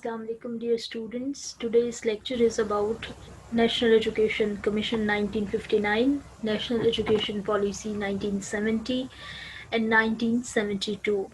Assalamu alaikum, dear students. Today's lecture is about National Education Commission 1959, National Education Policy 1970 and 1972.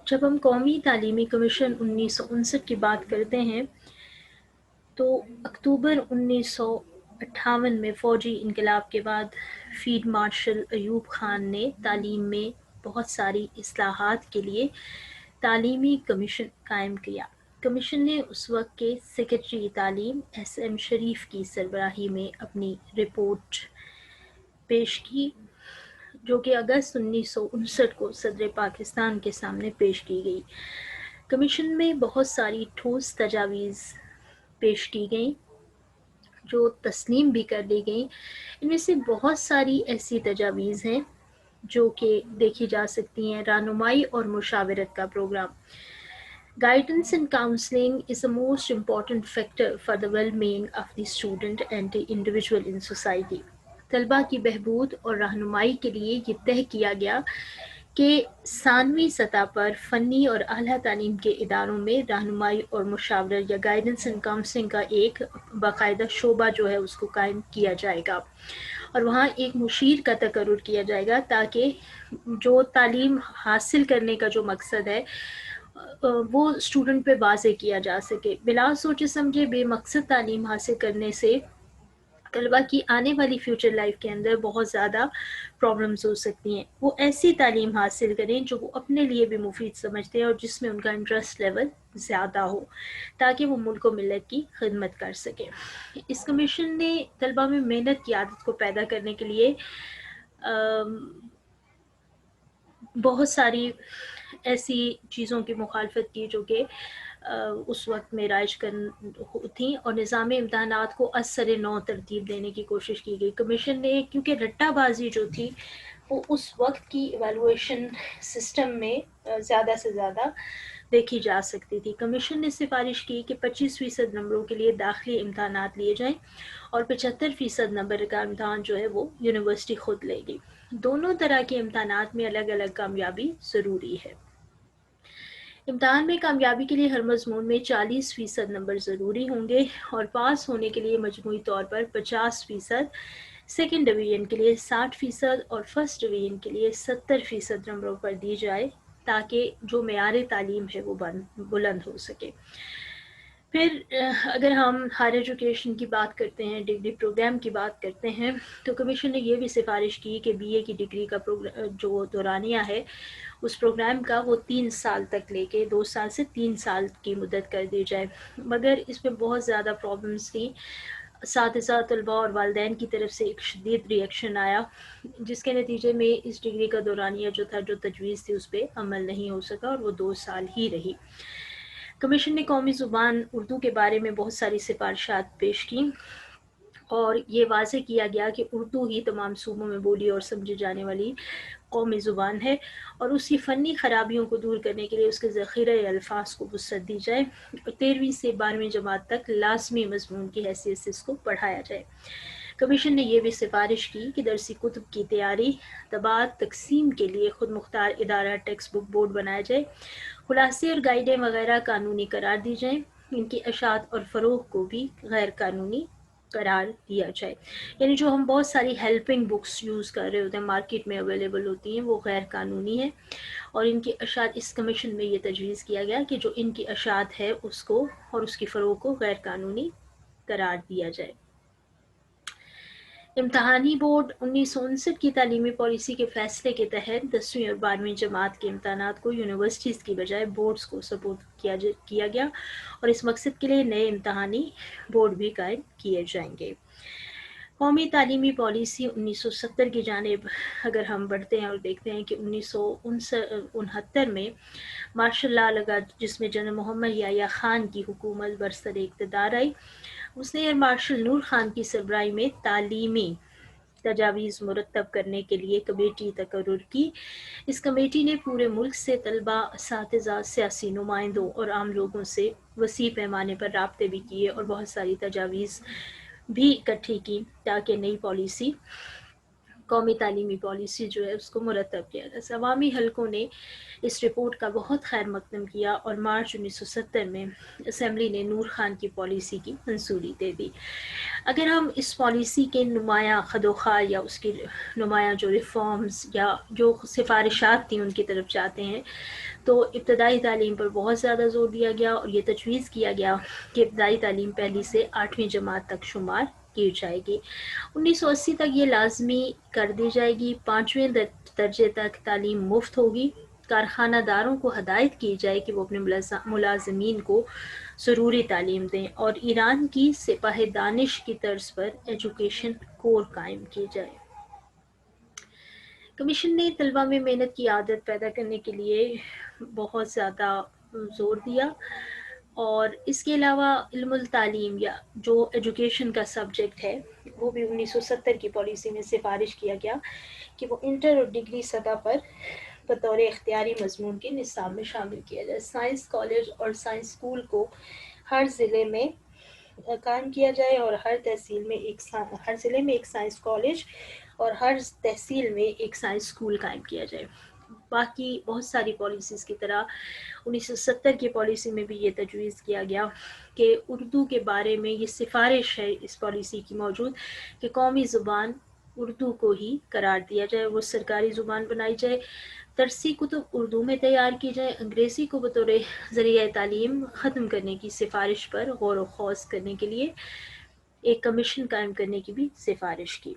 जब हम कौमी तालीमी commission 1959 की बात करते हैं तो अक्टूबर 1958 में फ़ौजी इनकलाब के बाद फील्ड मार्शल अयूब खान ने तालीम में बहुत सारी इस्लाहात के लिए तालीमी कमीशन कायम किया। कमीशन ने उस वक्त के सेक्रेटरी तालीम SM शरीफ की सरबराही में अपनी रिपोर्ट पेश की, जो कि अगस्त 1959 को सदर पाकिस्तान के सामने पेश की गई। कमीशन में बहुत सारी ठोस तजावीज़ पेश की गई जो तस्लीम भी कर ली गई। इनमें से बहुत सारी ऐसी तजावीज़ हैं जो कि देखी जा सकती हैं। रहनुमाई और मुशावरत का programme. Guidance and counseling is the most important factor for the well-being of the student and the individual in society. तलबा की बहबूद और रहनुमाई के लिए ये तय किया गया कि सानवी सतह पर फ़नी और आला तालीम के इदारों में रहनुमाई और मुशावरत या गाइडेंस एंड काउंसलिंग का एक बाकायदा शोबा जो है उसको कायम किया जाएगा और वहाँ एक मुशीर का तकर्रुर किया जाएगा ताकि जो तालीम हासिल करने का जो मकसद है वो स्टूडेंट पे वाज़े किया जा सके। बिला सोचे समझे बेमकसद तालीम हासिल करने से तलबा की आने वाली फ्यूचर लाइफ के अंदर बहुत ज़्यादा प्रॉब्लम्स हो सकती हैं। वो ऐसी तालीम हासिल करें जो वो अपने लिए भी मुफीद समझते हैं और जिसमें उनका इंटरेस्ट लेवल ज़्यादा हो, ताकि वो मुल्क व मिल्लत की खिदमत कर सकें। इस कमीशन ने तलबा में मेहनत की आदत को पैदा करने के लिए बहुत सारी ऐसी चीज़ों की मुखालफत की जो कि उस वक्त में राइज थी और निज़ाम इम्तहानात को असर नौ तरतीब देने की कोशिश की गई। कमीशन ने क्योंकि रट्टाबाजी जो थी वो उस वक्त की एवेलुएशन सिस्टम में ज़्यादा से ज़्यादा देखी जा सकती थी। कमीशन ने सिफारिश की कि 25% नंबरों के लिए दाखिली इम्तहानात लिए जाएं और 75% नंबर का इम्तहान जो है वो यूनिवर्सिटी खुद लेगी। दोनों तरह के इम्तहानात में अलग अलग कामयाबी ज़रूरी है। इम्तहान में कामयाबी के लिए हर मज़मून में 40% नंबर ज़रूरी होंगे और पास होने के लिए मजमूई तौर पर 50%, सेकेंड डिवीज़न के लिए 60% और फर्स्ट डिवीज़न के लिए 70% नंबरों पर दी जाए ताकि जो मेयार तालीम है वो बुलंद हो सके। फिर अगर हम हायर एजुकेशन की बात करते हैं, डिग्री प्रोग्राम की बात करते हैं, तो कमीशन ने ये भी सिफारिश की कि BA की डिग्री का जो दौरानिया है उस प्रोग्राम का वो 3 साल तक लेके 2 साल से 3 साल की मुद्दत कर दी जाए। मगर इसमें बहुत ज़्यादा प्रॉब्लम्स थी। साथ तलबा और वालिदैन की तरफ से एक शदीद रिएक्शन आया, जिसके नतीजे में इस डिग्री का दौरानिया जो था, जो तजवीज़ थी, उस पर अमल नहीं हो सका और वो 2 साल ही रही। कमीशन ने कौमी ज़ुबान उर्दू के बारे में बहुत सारी सिफारिशात पेश की और ये वाज़े किया गया कि उर्दू ही तमाम सूबों में बोली और समझी जाने वाली कौमी ज़ुबान है और उसकी फ़नी ख़राबियों को दूर करने के लिए उसके ज़ख़ीरे अल्फाज को वुसअत दी जाए और 13वीं से 12वीं जमात तक लाज़मी मज़मून की हैसियत से इसको पढ़ाया जाए। कमीशन ने यह भी सिफारिश की कि दरसी कुतुब की तैयारी, तबात, तकसीम के लिए खुद मुख्तार इदारा टेक्स्ट बुक बोर्ड बनाया जाए, खुलासे और गाइडें वगैरह कानूनी करार दी जाएँ, इनकी अशात और फ़रोग़ को भी गैर कानूनी करार दिया जाए। यानी जो हम बहुत सारी हेल्पिंग बुक्स यूज़ कर रहे होते हैं, मार्केट में अवेलेबल होती हैं, वो गैर कानूनी है और इनकी अशात, इस कमीशन में ये तजवीज़ किया गया कि जो इनकी अशात है उसको और उसकी फ़रोग़ को गैर कानूनी करार दिया जाए। इम्तहानी बोर्ड 1959 की तालीमी पॉलिसी के फ़ैसले के तहत 10वीं और 12वीं जमात के इम्तहानात को यूनिवर्सिटीज़ की बजाय बोर्ड्स को सपोर्ट किया गया और इस मकसद के लिए नए इम्तहानी बोर्ड भी कायम किए जाएंगे। कौमी तालीमी पॉलिसी 1970 की जानिब अगर हम बढ़ते हैं और देखते हैं कि 1969 में मार्शल लॉ लगा, जिसमें जनरल मोहम्मद याह्या खान की हुकूमत बरसर इक़्तिदार आई। उसने एयर मार्शल नूर खान की सरबराही में तालीमी तजावीज़ मुरतब करने के लिए कमेटी तकर्रुर की। इस कमेटी ने पूरे मुल्क से तलबा, असातिज़ा, सियासी नुमाइंदों और आम लोगों से वसी पैमाने पर राब्ते भी किए और बहुत सारी तजावीज़ भी इकट्ठी की ताकि नई पॉलिसी قومی تعلیمی پالیسی جو ہے اس کو مرتب کیا جائے۔ عوامی حلقوں نے اس رپورٹ کا بہت خیر مقدم کیا اور مارچ 1970 میں اسمبلی نے نور خان کی پالیسی کی منظوری دے دی۔ اگر ہم اس پالیسی کے نمایاں خدوخواہ یا اس کی نمایاں جو ریفارمز یا جو سفارشات تھیں ان کی طرف جاتے ہیں تو ابتدائی تعلیم پر بہت زیادہ زور دیا گیا اور یہ تجویز کیا گیا کہ ابتدائی تعلیم پہلی سے 8ویں جماعت تک شمار کی جائے گی۔ 1980 تک یہ لازمی کر دی جائے گی۔ 5ویں درجے تک تعلیم مفت ہوگی۔ کارخانہ داروں کو ہدایت کی جائے کہ وہ اپنے ملازمین کو ضروری تعلیم دیں اور ایران کی سپاہ دانش کی طرز پر ایجوکیشن کور قائم کی جائے۔ کمیشن نے طلبہ میں محنت کی عادت پیدا کرنے کے لیے بہت زیادہ زور دیا اور اس کے علاوہ علم التعلیم یا جو ایجوکیشن کا سبجیکٹ ہے وہ بھی 1970 کی پالیسی میں سفارش کیا گیا کہ وہ انٹر اور ڈگری سطح پر بطور اختیاری مضمون کے نصاب میں شامل کیا جائے۔ سائنس کالج اور سائنس اسکول کو ہر ضلع میں قائم کیا جائے اور ہر ضلع میں ایک سائنس کالج اور ہر تحصیل میں ایک سائنس اسکول قائم کیا جائے۔ باقی بہت ساری پالیسیز کی طرح 1970 کی پالیسی میں بھی یہ تجویز کیا گیا کہ اردو کے بارے میں یہ سفارش ہے اس پالیسی کی موجود کہ قومی زبان اردو کو ہی قرار دیا جائے، وہ سرکاری زبان بنائی جائے، درسی کتب اردو میں تیار کی جائے، انگریزی کو بطور ذریعہ تعلیم ختم کرنے کی سفارش پر غور و خوض کرنے کے لیے ایک کمیشن قائم کرنے کی بھی سفارش کی۔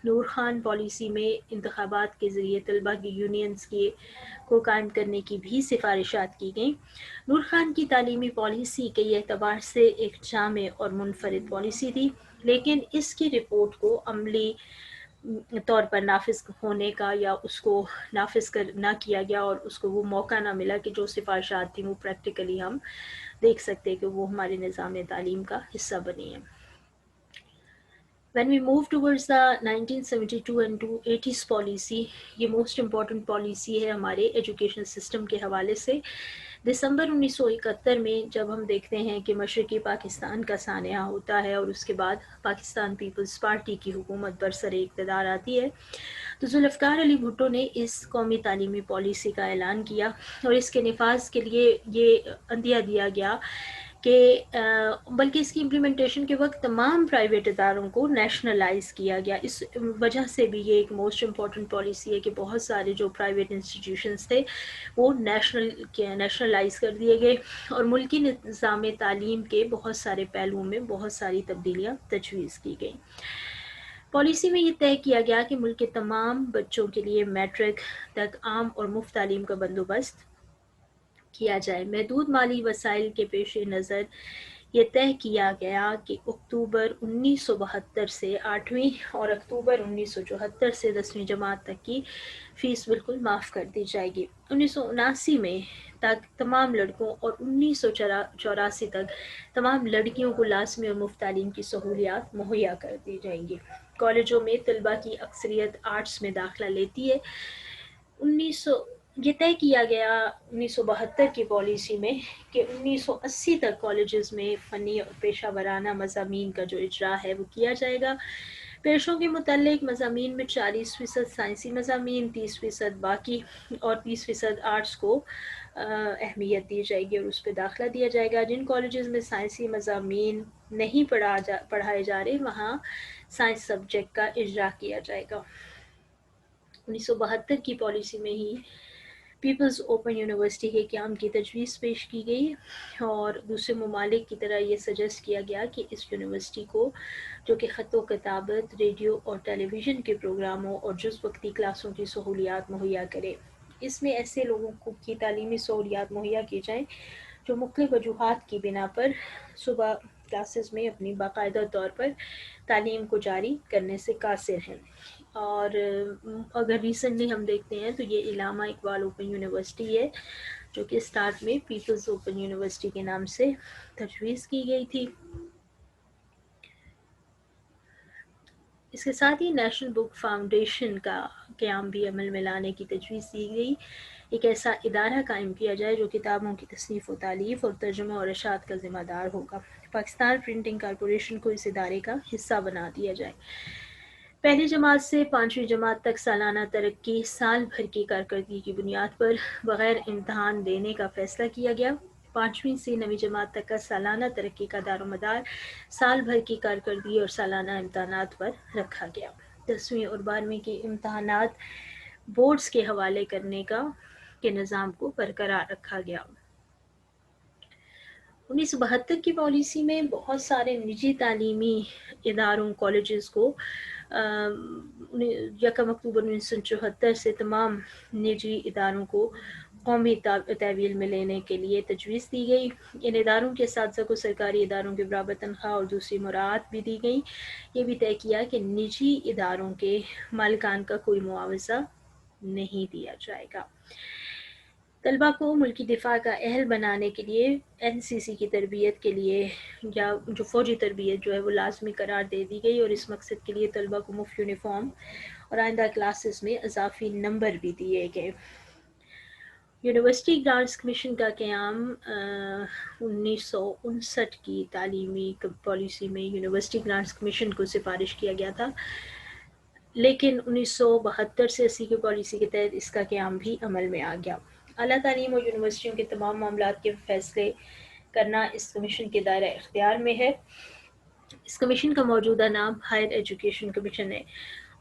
نور خان پالیسی میں انتخابات کے ذریعے طلبہ کی یونینز کو قائم کرنے کی بھی سفارشات کی گئیں۔ نور خان کی تعلیمی پالیسی کئی اعتبار سے ایک جامع اور منفرد پالیسی تھی، لیکن اس کی رپورٹ کو عملی طور پر نافذ ہونے کا یا اس کو نافذ نہ کیا گیا اور اس کو وہ موقع نہ ملا کہ جو سفارشات تھیں وہ پریکٹیکلی ہم دیکھ سکتے کہ وہ ہمارے نظام تعلیم کا حصہ بنی ہیں۔ When we move towards the 1972 and 80s policy, یہ موسٹ امپورٹنٹ پالیسی ہے ہمارے ایجوکیشن سسٹم کے حوالے سے۔ دسمبر 1971 میں جب ہم دیکھتے ہیں کہ مشرقی پاکستان کا سانحہ ہوتا ہے اور اس کے بعد پاکستان پیپلز پارٹی کی حکومت برسر اقتدار آتی ہے تو ذوالفقار علی بھٹو نے اس قومی تعلیمی پالیسی کا اعلان کیا اور اس کے نفاذ کے لیے یہ عندیہ دیا گیا کہ بلکہ اس کی امپلیمنٹیشن کے وقت تمام پرائیویٹ اداروں کو نیشنلائز کیا گیا۔ اس وجہ سے بھی یہ ایک موسٹ امپورٹنٹ پالیسی ہے کہ بہت سارے جو پرائیویٹ انسٹیٹیوشنز تھے وہ نیشنلائز کر دیے گئے اور ملکی نظام تعلیم کے بہت سارے پہلوؤں میں بہت ساری تبدیلیاں تجویز کی گئیں۔ پالیسی میں یہ طے کیا گیا کہ ملک کے تمام بچوں کے لیے میٹرک تک عام اور مفت تعلیم کا بندوبست کیا جائے۔ محدود مالی وسائل کے پیش نظر یہ طے کیا گیا کہ اکتوبر 1972 سے 8ویں اور اکتوبر 1974 سے 10ویں جماعت تک کی فیس بالکل معاف کر دی جائے گی۔ 1979 میں تک تمام لڑکوں اور 1984 تک تمام لڑکیوں کو لازمی اور مفت تعلیم کی سہولیات مہیا کر دی جائیں گی۔ کالجوں میں طلبہ کی اکثریت آرٹس میں داخلہ لیتی ہے۔ یہ طے کیا گیا 1972 کی پالیسی میں کہ 1980 تک کالجز میں فنی اور پیشہ ورانہ مضامین کا جو اجرا ہے وہ کیا جائے گا۔ پیشوں کے متعلق مضامین میں 40% سائنسی مضامین، 30% باقی اور 20% آرٹس کو اہمیت دی جائے گی اور اس پہ داخلہ دیا جائے گا۔ جن کالجز میں سائنسی مضامین نہیں پڑھائے جا رہے وہاں سائنس سبجیکٹ کا اجرا کیا جائے گا۔ 1972 کی پالیسی میں ہی پیپلز اوپن یونیورسٹی کے قیام کی تجویز پیش کی گئی اور دوسرے ممالک کی طرح یہ سجیسٹ کیا گیا کہ اس یونیورسٹی کو جو کہ خط و کتابت، ریڈیو اور ٹیلی ویژن کے پروگراموں اور جز وقتی کلاسوں کی سہولیات مہیا کرے۔ اس میں ایسے لوگوں کی تعلیمی سہولیات مہیا کی جائیں جو مختلف وجوہات کی بنا پر صبح کلاسز میں اپنی باقاعدہ طور پر تعلیم کو جاری کرنے سے قاصر ہیں۔ اور اگر ریسنٹلی ہم دیکھتے ہیں تو یہ علامہ اقبال اوپن یونیورسٹی ہے جو کہ اسٹارٹ میں پیپلز اوپن یونیورسٹی کے نام سے تجویز کی گئی تھی۔ اس کے ساتھ ہی نیشنل بک فاؤنڈیشن کا قیام بھی عمل میں لانے کی تجویز دی گئی۔ ایک ایسا ادارہ قائم کیا جائے جو کتابوں کی تصنیف و تالیف اور ترجمہ اور اشاعت کا ذمہ دار ہوگا۔ پاکستان پرنٹنگ کارپوریشن کو اس ادارے کا حصہ بنا دیا جائے۔ पहली जमात से 5वीं जमात तक सालाना तरक्की साल भर की कारकर्दगी की बुनियाद पर बगैर इम्तहान देने का फैसला किया गया। 5वीं से 9वीं जमात तक का सालाना तरक्की का दारोमदार साल भर की कारकर्दगी और सालाना इम्तहानात पर रखा गया। 10वीं और 12वीं के इम्तहानात बोर्ड्स के हवाले करने के निज़ाम को बरकरार रखा गया। 1972 की पॉलिसी में बहुत सारे निजी तालीमी इदारों कॉलेजेस को 1 अक्टूबर 1974 से तमाम निजी इदारों को कौमी तहवील में लेने के लिए तजवीज़ दी गई। इन इदारों के असातिज़ा को सरकारी इदारों के बराबर तनख्वाह और दूसरी मुराद भी दी गई। ये भी तय किया कि निजी इदारों के मालिकान का कोई मुआवजा नहीं दिया जाएगा। तलबा को मुल्की दिफा का अहल बनाने के लिए NCC की तरबियत के लिए या जो फ़ौजी तरबियत जो है वो लाजमी करार दे दी गई और इस मकसद के लिए तलबा को मुफ्त यूनिफॉर्म और आइंदा क्लासेस में इजाफी नंबर भी दिए गए। यूनिवर्सिटी ग्रांट्स कमीशन का क़याम 1959 की तालीमी पॉलिसी में यूनिवर्सिटी ग्रांट्स कमीशन को सिफारिश किया गया था, लेकिन 1972 से 80 की पॉलिसी के तहत इसका क़याम भी अमल में आ गया। आला तालीम और यूनिवर्सिटियों के तमाम मामलात के फ़ैसले करना इस कमीशन के दायरा इख्तियार में है। इस कमीशन का मौजूदा नाम हायर एजुकेशन कमीशन है।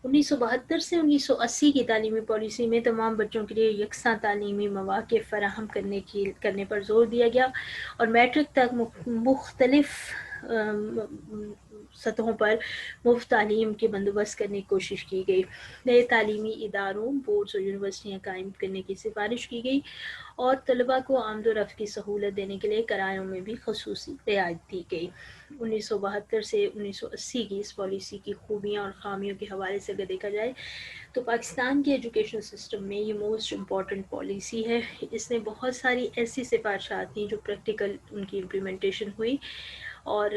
1972 से 1980 की तालीमी पॉलिसी में तमाम बच्चों के लिए यकसा तालीमी मौक़े फ़राहम करने पर ज़ोर दिया गया और मैट्रिक तक मुख्तलिफ सतहों पर मुफ्त तालीम के बंदोबस्त करने की कोशिश की गई। नए तालीमी इदारों बोर्ड्स और यूनिवर्सिटियाँ कायम करने की सिफारिश की गई और तलबा को आमद व रफ़्त की सहूलत देने के लिए किरायों में भी खसूसी रियायत दी गई। 1972 से 1980 की इस पॉलिसी की खूबियाँ और ख़ामियों के हवाले से अगर देखा जाए तो पाकिस्तान के एजुकेशन सिस्टम में ये मोस्ट इम्पॉर्टेंट पॉलिसी है। इसने बहुत सारी ऐसी सिफारिशात दी जो प्रैक्टिकल उनकी इम्प्लीमेंटेशन हुई और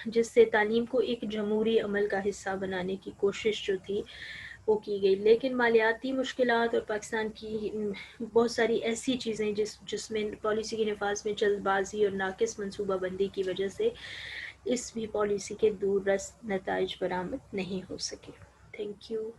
जिससे तालीम को एक जमहूरी अमल का हिस्सा बनाने की कोशिश जो थी वो की गई। लेकिन मालियाती मुश्किलात और पाकिस्तान की बहुत सारी ऐसी चीज़ें जिसमें पॉलिसी के नफाज में जल्दबाजी और नाकिस मनसूबाबंदी की वजह से इस भी पॉलिसी के दूररस नताइज बरामद नहीं हो सके। Thank you.